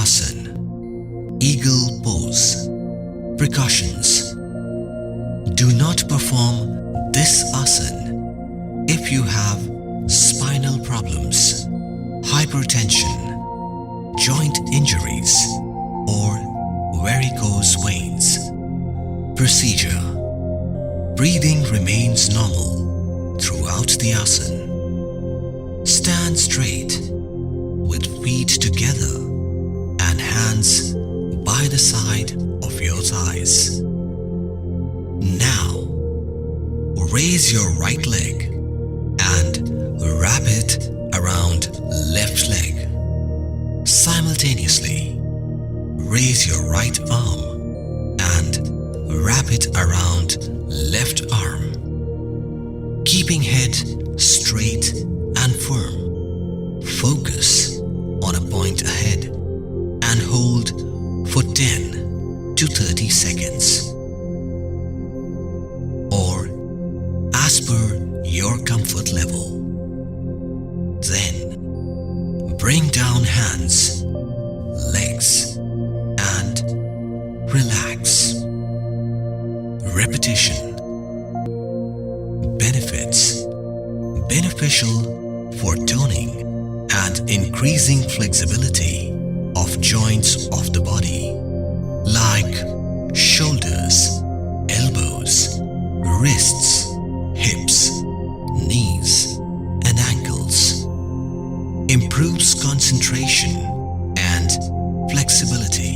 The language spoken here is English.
Garudasan, Eagle Pose. Precautions. Do not perform this asana if you have spinal problems, hypertension, joint injuries, or varicose veins. Procedure. Breathing remains normal throughout the asana. Stand straight with feet together and hands by the side of your thighs. Now, raise your right leg and wrap it around left leg. Simultaneously, raise your right arm and wrap it around left arm. Keeping head straight and firm, focus on a point ahead and hold for 10 to 30 seconds. Or as per your comfort level. Then bring down hands, legs and relax. Repetition. Benefits. Beneficial for toning and increasing flexibility of joints of the body like shoulders, elbows, wrists, hips, knees and ankles. Improves concentration and flexibility.